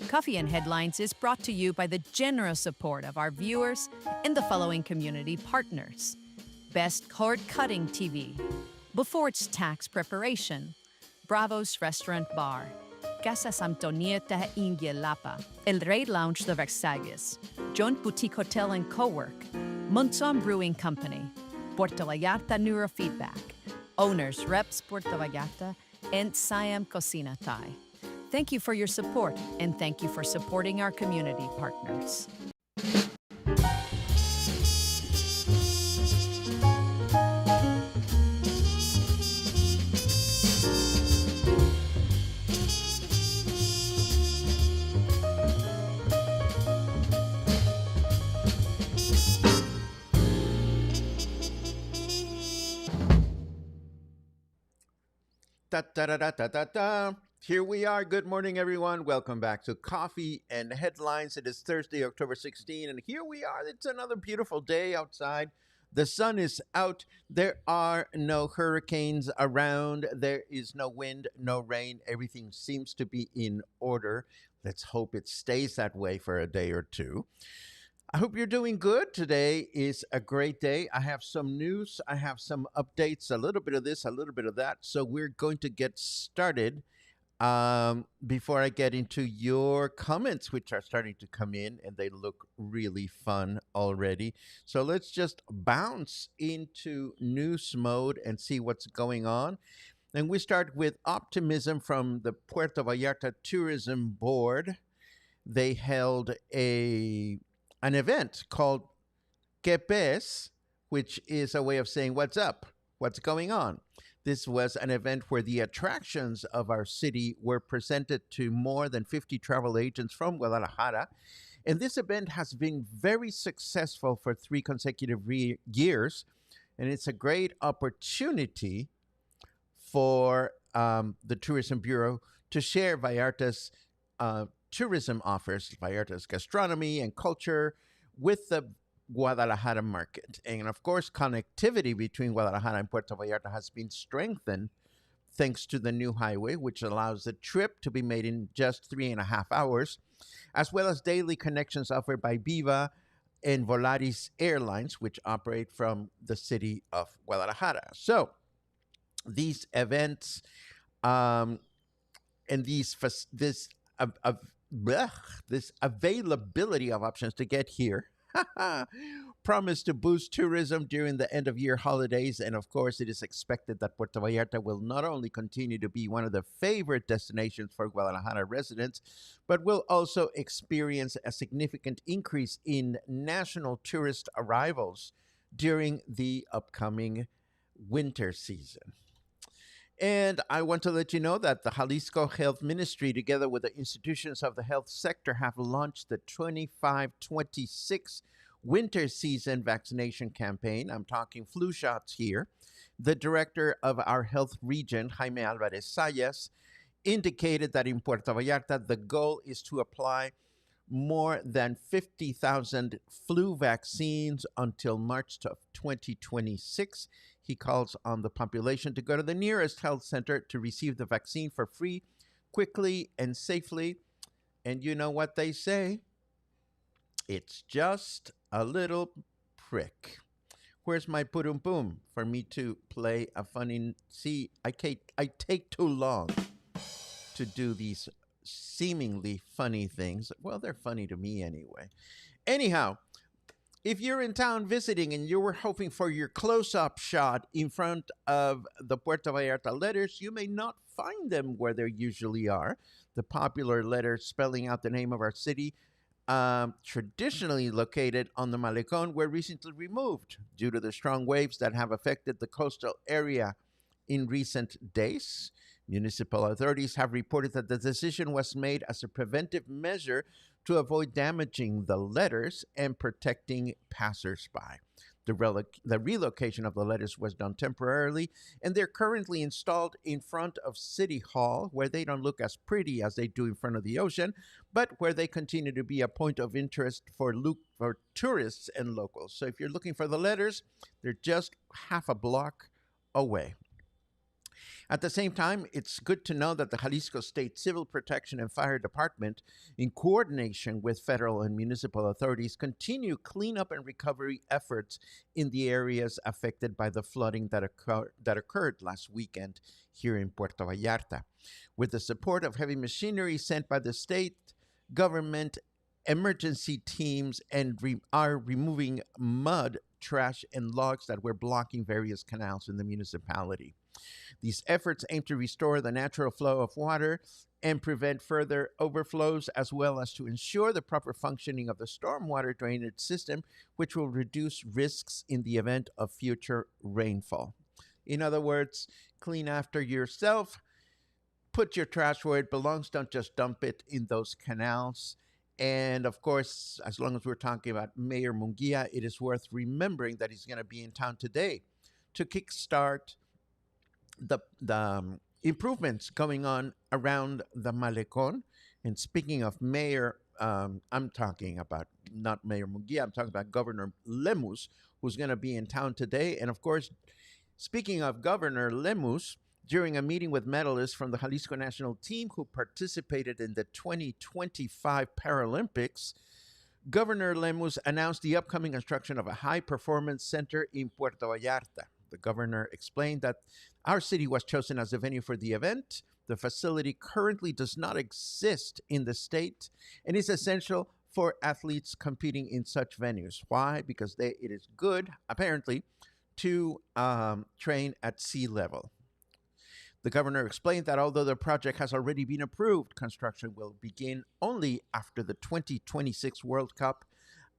Coffee and Headlines is brought to you by the generous support of our viewers and the following community partners. Best Cord Cutting TV, Before It's Tax Preparation, Bravo's Restaurant Bar, Casa Samtonieta Ingielapa, El Rey Lounge de Versalles, John Boutique Hotel and Co-work, Monzon Brewing Company, Puerto Vallarta Neurofeedback, Owners Reps Puerto Vallarta, and Siam Cocina Thai. Thank you for your support, and thank you for supporting our community partners. Da, da, da, da, da, da, da. Here we are. Good morning, everyone. Welcome back to Coffee and Headlines. It is Thursday, October 16, and here we are. It's another beautiful day outside. The sun is out. There are no hurricanes around. There is no wind, no rain. Everything seems to be in order. Let's hope it stays that way for a day or two. I hope you're doing good. Today is a great day. I have some news. I have some updates, a little bit of this, a little bit of that. So we're going to get started before I get into your comments, which are starting to come in, and they look really fun already. So let's just bounce into news mode and see what's going on. And we start with optimism from the Puerto Vallarta Tourism Board. They held an event called Que Pes, which is a way of saying what's up, what's going on. This was an event where the attractions of our city were presented to more than 50 travel agents from Guadalajara. And this event has been very successful for 3 consecutive years. And it's a great opportunity for the Tourism Bureau to share Vallarta's tourism offers, Vallarta's gastronomy and culture with the Guadalajara market. And of course, connectivity between Guadalajara and Puerto Vallarta has been strengthened thanks to the new highway, which allows the trip to be made in just 3.5 hours, as well as daily connections offered by Viva and Volaris Airlines, which operate from the city of Guadalajara. So these events and this availability of options to get here promise to boost tourism during the end of year holidays. And of course, it is expected that Puerto Vallarta will not only continue to be one of the favorite destinations for Guadalajara residents, but will also experience a significant increase in national tourist arrivals during the upcoming winter season. And I want to let you know that the Jalisco Health Ministry, together with the institutions of the health sector, have launched the 25-26 winter season vaccination campaign. I'm talking flu shots here. The director of our health region, Jaime Alvarez Sayas, indicated that in Puerto Vallarta, the goal is to apply more than 50,000 flu vaccines until March of 2026. He calls on the population to go to the nearest health center to receive the vaccine for free, quickly, and safely. And you know what they say? It's just a little prick. Where's my boom for me to play a funny... See, I take too long to do these seemingly funny things. Well, they're funny to me anyway. Anyhow, if you're in town visiting and you were hoping for your close-up shot in front of the Puerto Vallarta letters, you may not find them where they usually are. The popular letters spelling out the name of our city, traditionally located on the Malecón, were recently removed due to the strong waves that have affected the coastal area in recent days. Municipal authorities have reported that the decision was made as a preventive measure to avoid damaging the letters and protecting passersby. The relocation of the letters was done temporarily, and they're currently installed in front of City Hall, where they don't look as pretty as they do in front of the ocean, but where they continue to be a point of interest for tourists and locals. So if you're looking for the letters, they're just half a block away. At the same time, it's good to know that the Jalisco State Civil Protection and Fire Department, in coordination with federal and municipal authorities, continue cleanup and recovery efforts in the areas affected by the flooding that occurred last weekend here in Puerto Vallarta. With the support of heavy machinery sent by the state government, emergency teams are removing mud, trash, and logs that were blocking various canals in the municipality. These efforts aim to restore the natural flow of water and prevent further overflows, as well as to ensure the proper functioning of the stormwater drainage system, which will reduce risks in the event of future rainfall. In other words, clean after yourself, put your trash where it belongs, don't just dump it in those canals. And of course, as long as we're talking about Mayor Munguia, it is worth remembering that he's going to be in town today to kickstart the improvements going on around the Malecon. And speaking of mayor, I'm talking about not Mayor Munguia, I'm talking about Governor Lemus, who's going to be in town today. And of course, speaking of Governor Lemus, during a meeting with medalists from the Jalisco national team who participated in the 2025 Paralympics, Governor Lemus announced the upcoming construction of a high performance center in Puerto Vallarta. The governor explained that our city was chosen as the venue for the event. The facility currently does not exist in the state and is essential for athletes competing in such venues. Why? Because it is good, apparently, to train at sea level. The governor explained that although the project has already been approved, construction will begin only after the 2026 World Cup,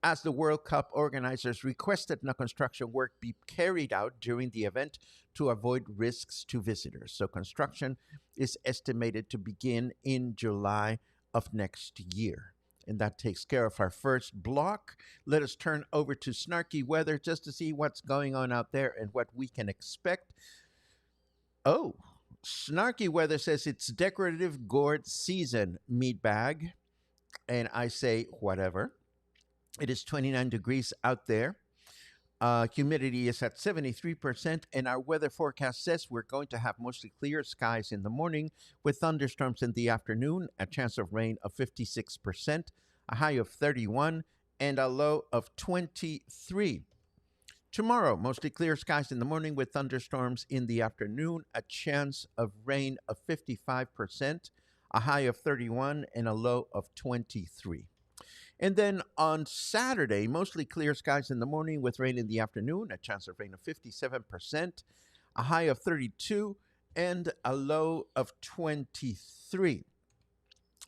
as the World Cup organizers requested no construction work be carried out during the event to avoid risks to visitors. So construction is estimated to begin in July of next year. And that takes care of our first block. Let us turn over to snarky weather just to see what's going on out there and what we can expect. Oh, snarky weather says it's decorative gourd season, meat bag. And I say, whatever. It is 29 degrees out there. Humidity is at 73%, and our weather forecast says we're going to have mostly clear skies in the morning with thunderstorms in the afternoon, a chance of rain of 56%, a high of 31, and a low of 23. Tomorrow, mostly clear skies in the morning with thunderstorms in the afternoon, a chance of rain of 55%, a high of 31, and a low of 23. And then on Saturday, mostly clear skies in the morning with rain in the afternoon, a chance of rain of 57%, a high of 32, and a low of 23.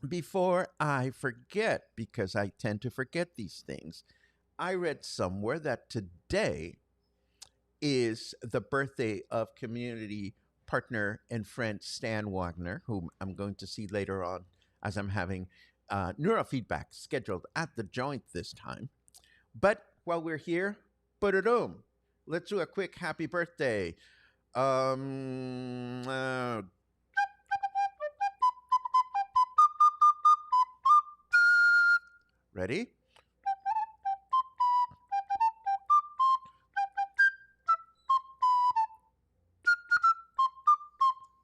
Before I forget, because I tend to forget these things, I read somewhere that today is the birthday of community partner and friend Stan Wagner, whom I'm going to see later on as I'm having neurofeedback scheduled at the joint this time. But while we're here, ba-da-doom, let's do a quick happy birthday. Um, uh, Ready?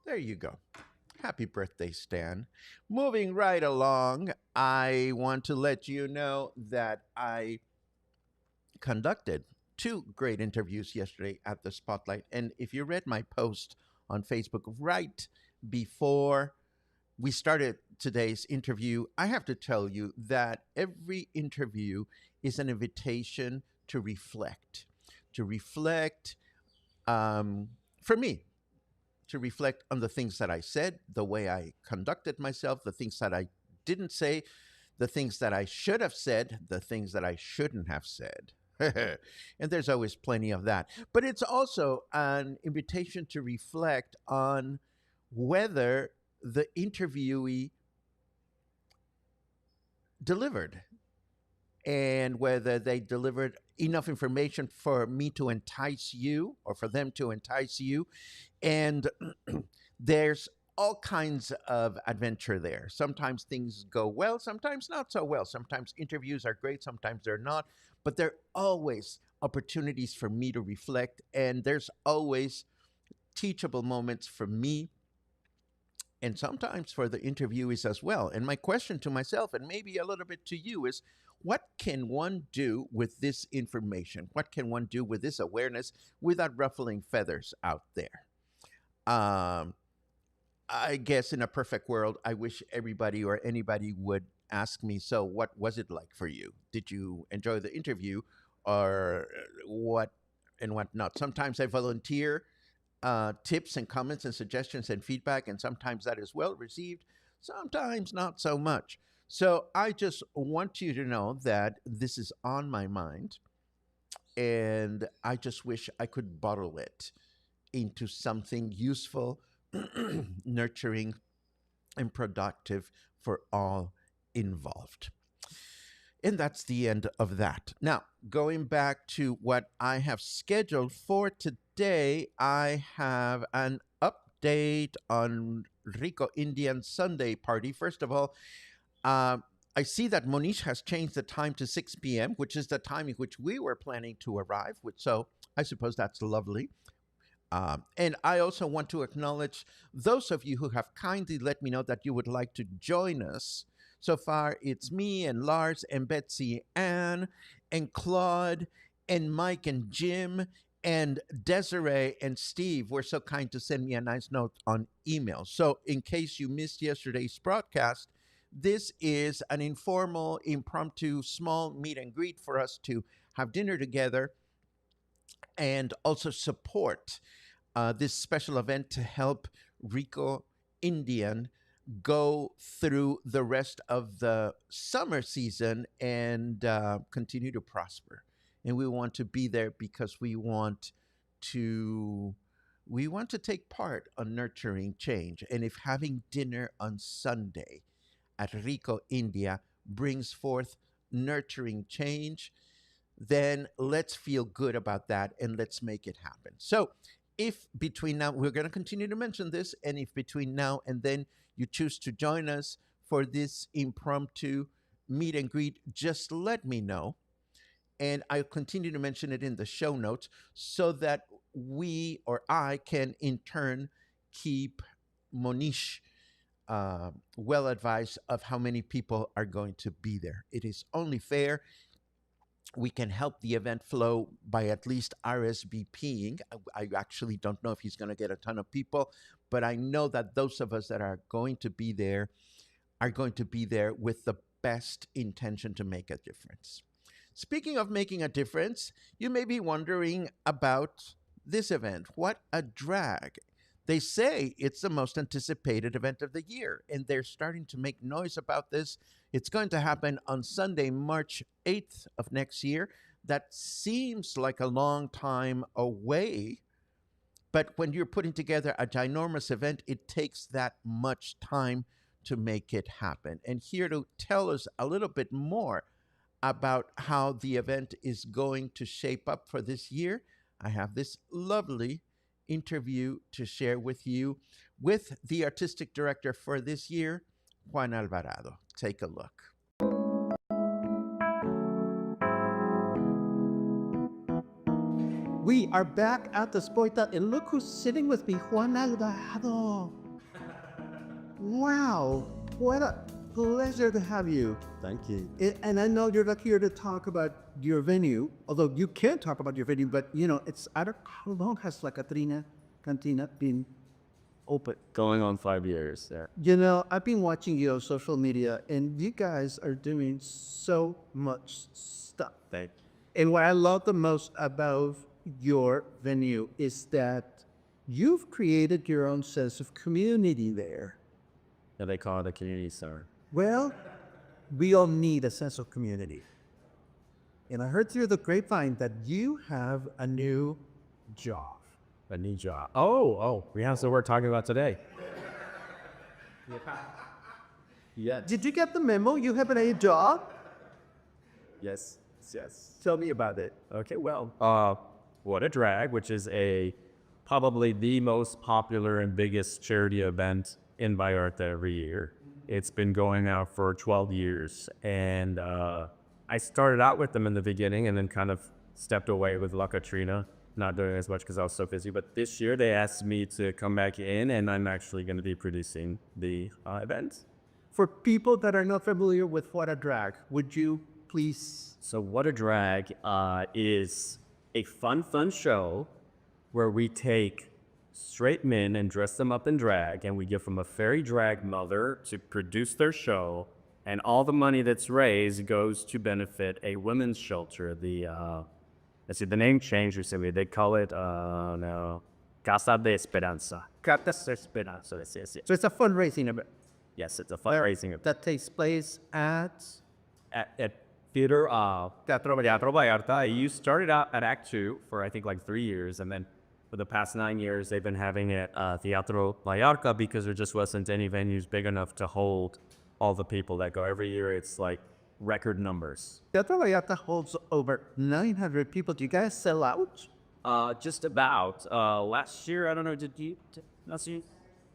There you go. Happy birthday, Stan. Moving right along, I want to let you know that I conducted two great interviews yesterday at the Spotlight. And if you read my post on Facebook right before we started today's interview, I have to tell you that every interview is an invitation to reflect. To reflect, for me, to reflect on the things that I said, the way I conducted myself, the things that I didn't say, the things that I should have said, the things that I shouldn't have said. And there's always plenty of that. But it's also an invitation to reflect on whether the interviewee delivered and whether they delivered enough information for me to entice you or for them to entice you. And there's all kinds of adventure there. Sometimes things go well, sometimes not so well. Sometimes interviews are great, sometimes they're not. But there are always opportunities for me to reflect, and there's always teachable moments for me and sometimes for the interviewees as well. And my question to myself, and maybe a little bit to you, is what can one do with this information? What can one do with this awareness without ruffling feathers out there? Um, I guess in a perfect world, I wish everybody or anybody would ask me, so what was it like for you? Did you enjoy the interview or what and what not? Sometimes I volunteer tips and comments and suggestions and feedback, and sometimes that is well received, sometimes not so much. So I just want you to know that this is on my mind, and I just wish I could bottle it into something useful, nurturing, and productive for all involved. And that's the end of that. Now, going back to what I have scheduled for today, I have an update on Rico Indian Sunday party. First of all, uh, I see that Monish has changed the time to 6 p.m., which is the time in which we were planning to arrive. So I suppose that's lovely. And I also want to acknowledge those of you who have kindly let me know that you would like to join us. So far, it's me and Lars and Betsy Ann and Claude and Mike and Jim and Desiree and Steve were so kind to send me a nice note on email. So in case you missed yesterday's broadcast, this is an informal, impromptu, small meet and greet for us to have dinner together and also support this special event to help Rico Indian go through the rest of the summer season and continue to prosper. And we want to be there because to we want to take part on nurturing change. And if having dinner on Sunday at Rico India brings forth nurturing change, then let's feel good about that and let's make it happen. So, if between now, we're going to continue to mention this, and if between now and then you choose to join us for this impromptu meet and greet, just let me know. And I'll continue to mention it in the show notes so that we or I can in turn keep Monish well advised of how many people are going to be there. It is only fair. We can help the event flow by at least RSVPing. I actually don't know if he's going to get a ton of people, but I know that those of us that are going to be there are going to be there with the best intention to make a difference. Speaking of making a difference, you may be wondering about this event. What a drag. They say it's the most anticipated event of the year, and they're starting to make noise about this. It's going to happen on Sunday, March 8th of next year. That seems like a long time away, but when you're putting together a ginormous event, it takes that much time to make it happen. And here to tell us a little bit more about how the event is going to shape up for this year, I have this lovely interview to share with you with the artistic director for this year, Juan Alvarado. Take a look. We are back at the Spoita, and look who's sitting with me, Juan Alvarado. Wow, what a pleasure to have you. Thank you. And I know you're not here to talk about your venue, although you can talk about your venue, but it's, I don't, how long has La Cantina been open? Going on 5 years there. I've been watching you on social media, and you guys are doing so much stuff. Thank And what I love the most about your venue is that you've created your own sense of community there. Yeah, they call it a community center. Well, we all need a sense of community. And I heard through the grapevine that you have a new job. A new job. Oh, yeah, so we're talking about today. Yeah. Did you get the memo? You have a new job? Yes. Tell me about it. Okay, well, What a Drag, which is probably the most popular and biggest charity event in Vallarta every year. It's been going now for 12 years, and I started out with them in the beginning and then kind of stepped away with La Katrina not doing as much because I was so busy. But this year they asked me to come back in, and I'm actually going to be producing the event. For people that are not familiar with what a drag, would you please? So What a Drag is a fun show where we take straight men and dress them up in drag, and we give them a fairy drag mother to produce their show, and all the money that's raised goes to benefit a women's shelter. Let's see, the name changed recently. They call it, Casa de Esperanza. Casa de Esperanza, yes. So it's a fundraising event Yes, it's a fundraising event. that takes place at. At Theater Teatro Vallarta. You started out at Act 2 for I think like 3 years, and then for the past 9 years they've been having it at Teatro Vallarta because there just wasn't any venues big enough to hold all the people that go. Every year it's like record numbers. Teatro Vallarta holds over 900 people. Do you guys sell out? Just about. Last year, I don't know, did you? Last year?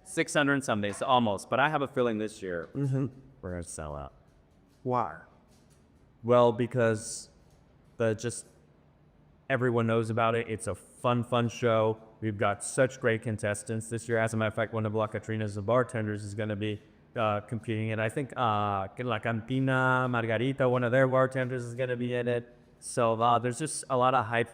600 and something, so almost. But I have a feeling this year we're going to sell out. Why? Well, because everyone knows about it. It's a fun show. We've got such great contestants this year. As a matter of fact, one of La Catrina's bartenders is going to be competing. And I think La Cantina, Margarita, one of their bartenders is going to be in it. So there's just a lot of hype.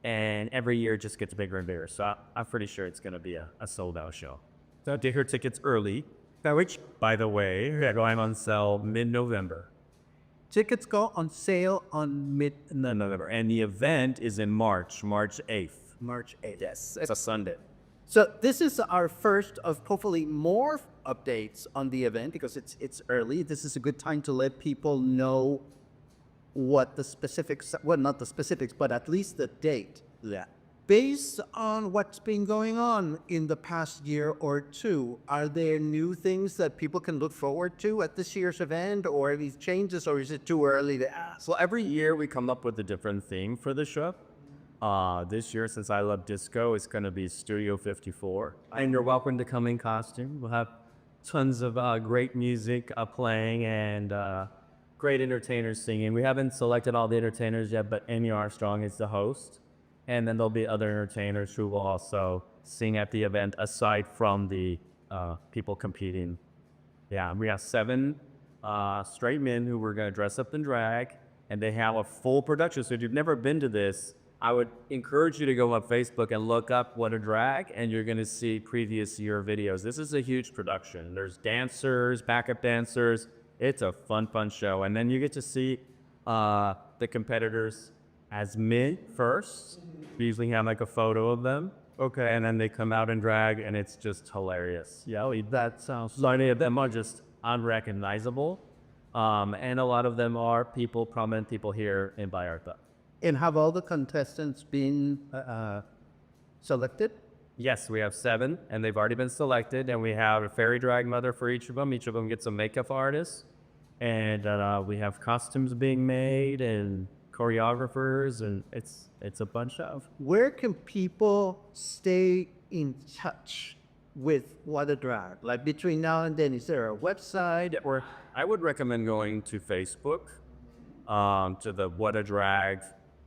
And every year it just gets bigger and bigger. So I'm pretty sure it's going to be a sold-out show. So get your tickets early, which, by the way, are going on sale mid-November. Tickets go on sale on November. And the event is in March 8th. March 8th. Yes, it's a Sunday. So this is our first of hopefully more updates on the event because it's early. This is a good time to let people know what the specifics, well, not the specifics, but at least the date. Yeah. Based on what's been going on in the past year or two, are there new things that people can look forward to at this year's event, or these changes, or is it too early to ask? Well, every year we come up with a different theme for the show. This year, since I love disco, it's going to be Studio 54. And you're welcome to come in costume. We'll have tons of great music playing and great entertainers singing. We haven't selected all the entertainers yet, but Amy Armstrong is the host. And then there'll be other entertainers who will also sing at the event aside from the people competing. Yeah, we have 7 straight men who were going to dress up in drag, and they have a full production. So if you've never been to this, I would encourage you to go on Facebook and look up What a Drag, and you're going to see previous year videos. This is a huge production. There's dancers, backup dancers. It's a fun show. And then you get to see the competitors as men first. We usually have like a photo of them. Okay. And then they come out in drag, and it's just hilarious. Yeah, that sounds. Many of them are just unrecognizable. And a lot of them are prominent people here in Vallarta. And have all the contestants been selected? Yes, we have 7, and they've already been selected. And we have a fairy drag mother for each of them. Each of them gets a makeup artist. And we have costumes being made and choreographers, and it's a bunch of. Where can people stay in touch with What a Drag? Like between now and then, is there a website? Or I would recommend going to Facebook, to the What a Drag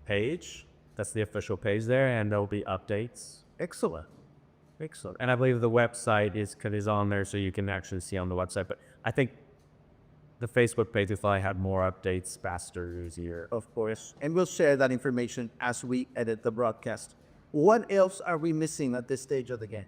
page. That's the official page there, and there'll be updates. Excellent. And I believe the website is on there, so you can actually see on the website. But I think the Facebook page, if I had more updates faster, easier. Of course. And we'll share that information as we edit the broadcast. What else are we missing at this stage of the game?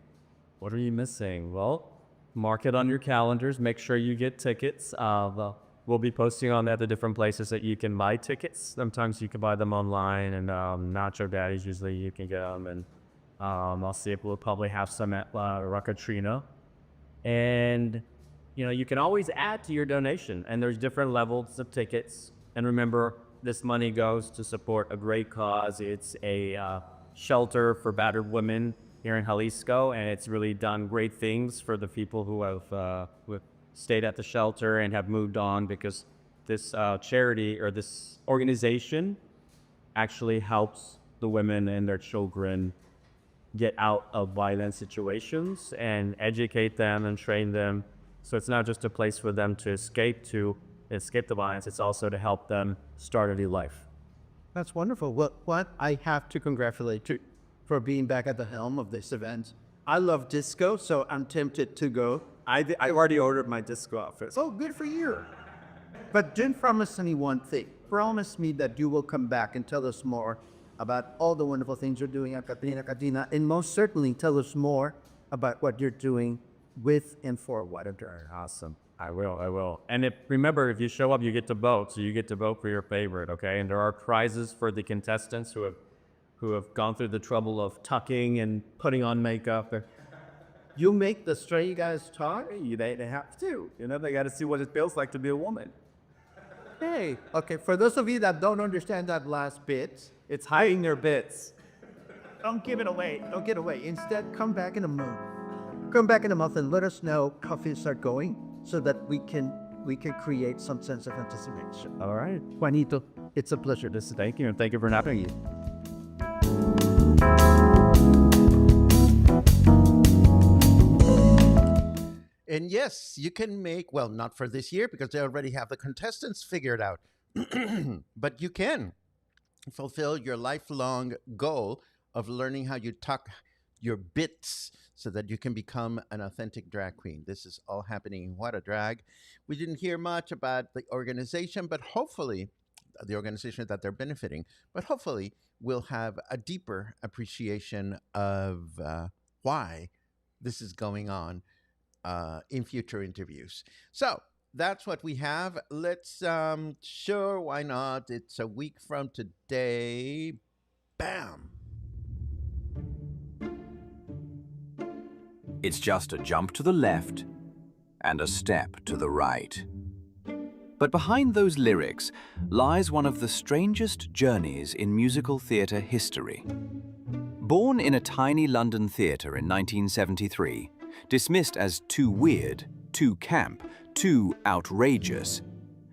What are you missing? Well, mark it on your calendars. Make sure you get tickets. We'll be posting on that the different places that you can buy tickets. Sometimes you can buy them online, and Nacho Daddies, usually you can get them. And I'll see if we'll probably have some at La Catrina. And you can always add to your donation, and there's different levels of tickets. And remember, this money goes to support a great cause. It's a shelter for battered women here in Jalisco, and it's really done great things for the people who have stayed at the shelter and have moved on, because this charity or this organization actually helps the women and their children get out of violent situations and educate them and train them. So it's not just a place for them to escape the violence, it's also to help them start a new life. That's wonderful. Well, what I have to congratulate you for being back at the helm of this event. I love disco, so I'm tempted to go. I've already ordered my disco outfit. Oh, good for you. But don't promise me one thing. Promise me that you will come back and tell us more about all the wonderful things you're doing at Katina, and most certainly tell us more about what you're doing with and for What a Drag. Awesome. I will. And remember, if you show up, you get to vote. So you get to vote for your favorite, okay? And there are prizes for the contestants who have gone through the trouble of tucking and putting on makeup. You make the stray guys talk? They have to. You know, they got to see what it feels like to be a woman. Hey, okay, for those of you that don't understand that last bit, It's hiding their bits. don't give it away. Don't get away. Instead, come back in a month. Come back in a month and let us know how things are going so that we can create some sense of anticipation. All right. Juanito, it's a pleasure. Thank you, and thank you for having me. And yes, you can make, well, not for this year because they already have the contestants figured out, but you can fulfill your lifelong goal of learning how you tuck your bits so that you can become an authentic drag queen. This is all happening in What a Drag. We didn't hear much about the organization, but hopefully, the organization that they're benefiting, but hopefully we'll have a deeper appreciation of why this is going on in future interviews. So that's what we have. Let's, sure, why not? It's a week from today. Bam. It's just a jump to the left and a step to the right. But behind those lyrics lies one of the strangest journeys in musical theatre history. Born in a tiny London theatre in 1973, dismissed as too weird, too camp, too outrageous,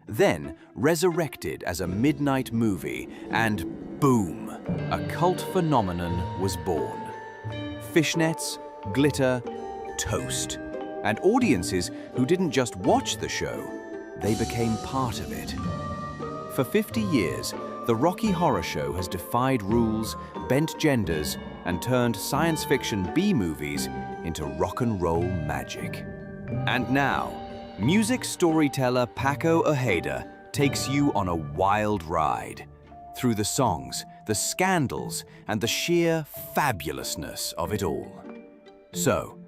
then resurrected as a midnight movie, and boom, a cult phenomenon was born. Fishnets, glitter, toast, and audiences who didn't just watch the show, they became part of it. For 50 years, the Rocky Horror Show has defied rules, bent genders, and turned science fiction B-movies into rock and roll magic. And now, music storyteller Paco Ojeda takes you on a wild ride through the songs, the scandals, and the sheer fabulousness of it all. So,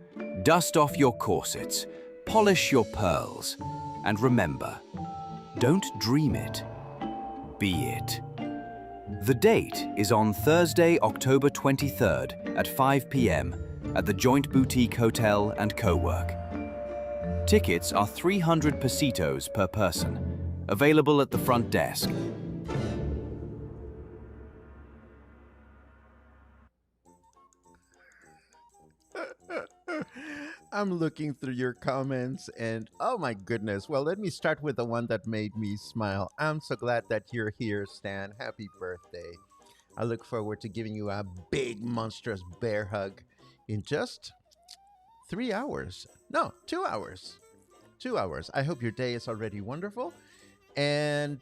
dust off your corsets, polish your pearls, and remember, don't dream it, be it. The date is on Thursday, October 23rd at 5 p.m. at the Joint Boutique Hotel and Co-work. Tickets are 300 pesitos per person, available at the front desk. I'm looking through your comments and oh my goodness. Well, let me start with the one that made me smile. I'm so glad that you're here, Stan. Happy birthday. I look forward to giving you a big, monstrous bear hug in just 3 hours. No, 2 hours. 2 hours. I hope your day is already wonderful. And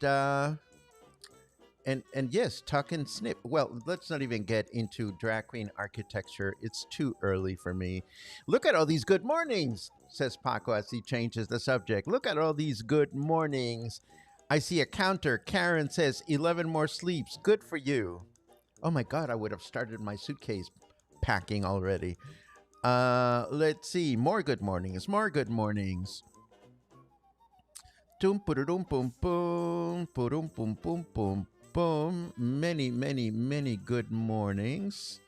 yes, tuck and snip. Well, let's not even get into drag queen architecture. It's too early for me. Look at all these good mornings, says Paco as he changes the subject. Look at all these good mornings. I see a counter. Karen says 11 more sleeps. Good for you. Oh my God, I would have started my suitcase packing already. Let's see. More good mornings. More good mornings. Tum pum pum pum pum pum pum pum. Boom. Many, many, many good mornings.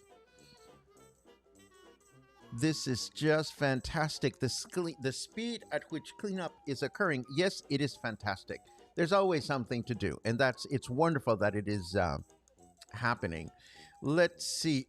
This is just fantastic. The speed at which cleanup is occurring, yes, it is fantastic. There's always something to do, and it's wonderful that it is happening. Let's see.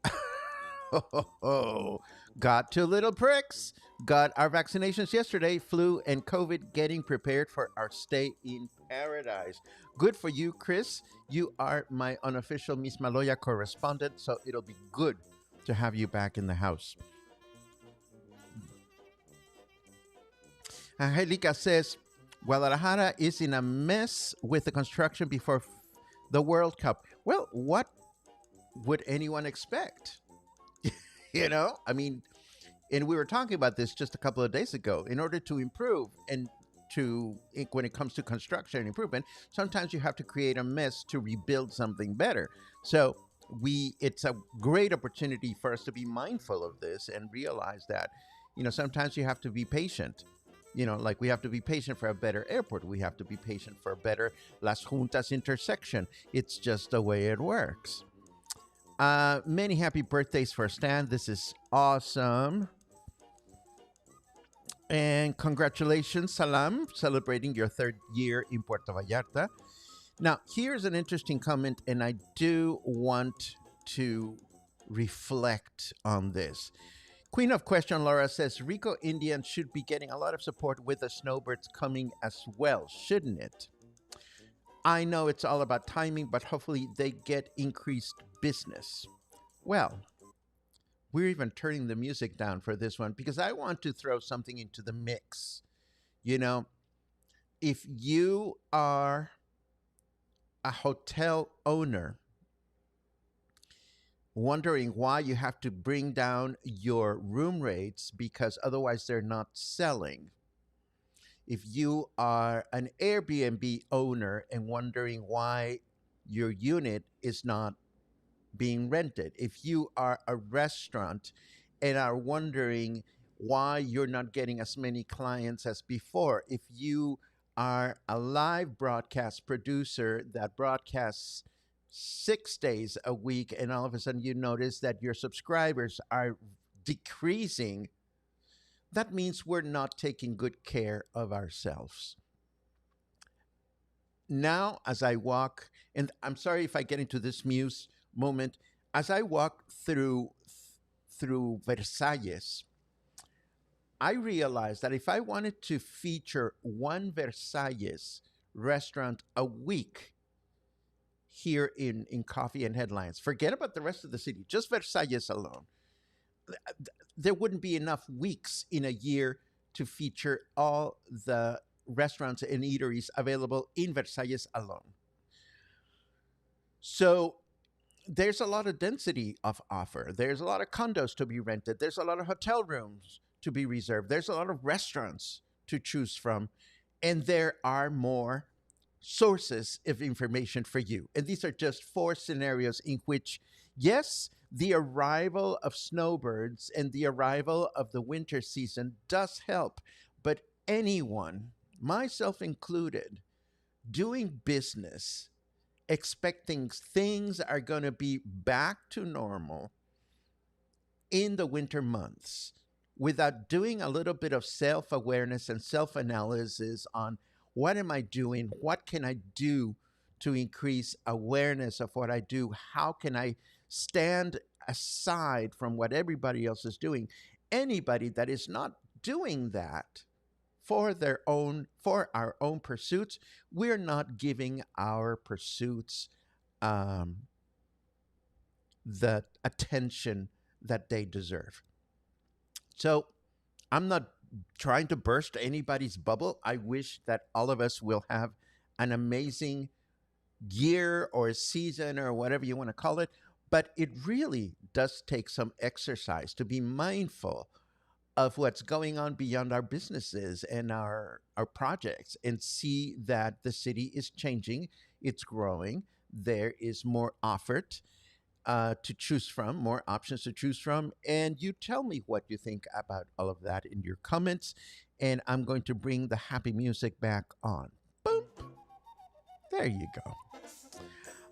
Got 2 little pricks. Got our vaccinations yesterday, flu and COVID, getting prepared for our stay in paradise. Good for you, Chris. You are my unofficial Miss Maloya correspondent, so it'll be good to have you back in the house. Angelica says, Guadalajara is in a mess with the construction before the World Cup. Well, what would anyone expect? You know, I mean, and we were talking about this just a couple of days ago. In order to improve and when it comes to construction and improvement, sometimes you have to create a mess to rebuild something better. So it's a great opportunity for us to be mindful of this and realize that, sometimes you have to be patient. Like we have to be patient for a better airport. We have to be patient for a better Las Juntas intersection. It's just the way it works. Many happy birthdays for Stan. This is awesome. And congratulations, Salam, celebrating your third year in Puerto Vallarta. Now, here's an interesting comment, and I do want to reflect on this. Queen of Question Laura says, Rico Indians should be getting a lot of support with the snowbirds coming as well, shouldn't it? I know it's all about timing, but hopefully they get increased business. Well, we're even turning the music down for this one because I want to throw something into the mix. If you are a hotel owner wondering why you have to bring down your room rates because otherwise they're not selling, if you are an Airbnb owner and wondering why your unit is not being rented, if you are a restaurant and are wondering why you're not getting as many clients as before, if you are a live broadcast producer that broadcasts 6 days a week and all of a sudden you notice that your subscribers are decreasing, that means we're not taking good care of ourselves. Now, as I walk, and I'm sorry if I get into this muse moment, as I walk through Versalles, I realized that if I wanted to feature one Versalles restaurant a week here in Coffee and Headlines, forget about the rest of the city, just Versalles alone, there wouldn't be enough weeks in a year to feature all the restaurants and eateries available in Versalles alone. So there's a lot of density of offer. There's a lot of condos to be rented. There's a lot of hotel rooms to be reserved. There's a lot of restaurants to choose from. And there are more sources of information for you. And these are just 4 scenarios in which, yes, the arrival of snowbirds and the arrival of the winter season does help. But anyone, myself included, doing business expecting things are going to be back to normal in the winter months without doing a little bit of self-awareness and self-analysis on what am I doing? What can I do to increase awareness of what I do? How can I stand aside from what everybody else is doing? Anybody that is not doing that for our own pursuits, we're not giving our pursuits the attention that they deserve. So I'm not trying to burst anybody's bubble. I wish that all of us will have an amazing year or season or whatever you want to call it. But it really does take some exercise to be mindful of what's going on beyond our businesses and our projects and see that the city is changing, it's growing, there is more offered to choose from, more options to choose from. And you tell me what you think about all of that in your comments. And I'm going to bring the happy music back on. Boom. There you go.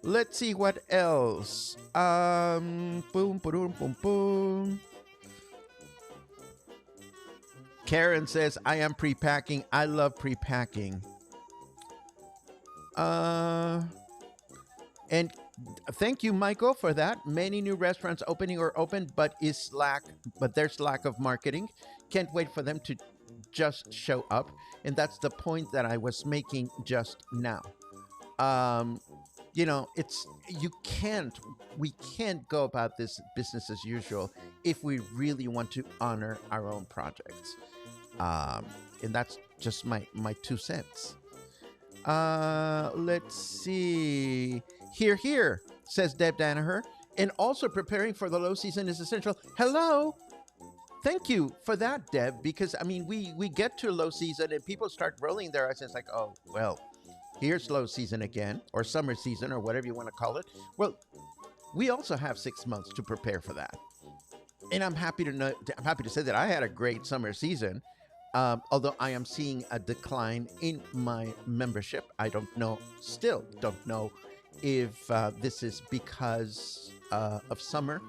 Let's see what else. Boom, boom, boom, boom. Karen says, I am prepacking. I love prepacking. And thank you, Michael, for that. Many new restaurants opening or open, but there's lack of marketing. Can't wait for them to just show up. And that's the point that I was making just now. We can't go about this business as usual if we really want to honor our own projects. And that's just my 2 cents. Let's see. Here, says Deb Danaher. And also preparing for the low season is essential. Hello. Thank you for that, Deb, because I mean, we get to low season and people start rolling their eyes. And it's like, oh, well, here's low season again, or summer season, or whatever you want to call it. Well, we also have 6 months to prepare for that. And I'm happy to say that I had a great summer season. Although I am seeing a decline in my membership. I still don't know if this is because of summer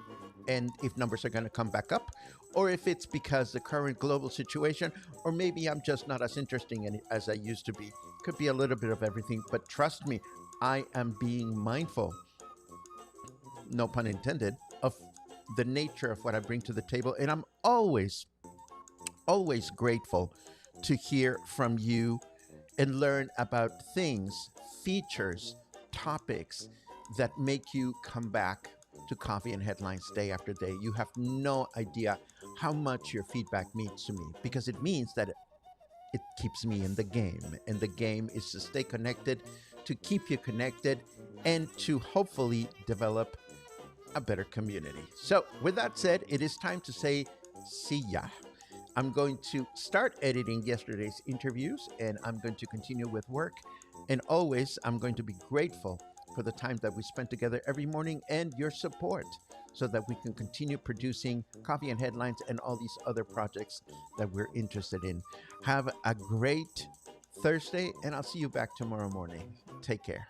and if numbers are going to come back up, or if it's because the current global situation, or maybe I'm just not as interesting as I used to be. Could be a little bit of everything, but trust me, I am being mindful, no pun intended, of the nature of what I bring to the table. And I'm always grateful to hear from you and learn about things, features, topics that make you come back to Coffee and Headlines day after day. You have no idea how much your feedback means to me, because it means that it keeps me in the game. And the game is to stay connected, to keep you connected, and to hopefully develop a better community. So with that said, it is time to say see ya. I'm going to start editing yesterday's interviews, and I'm going to continue with work. And always, I'm going to be grateful for the time that we spend together every morning and your support, so that we can continue producing Coffee and Headlines and all these other projects that we're interested in. Have a great Thursday, and I'll see you back tomorrow morning. Take care.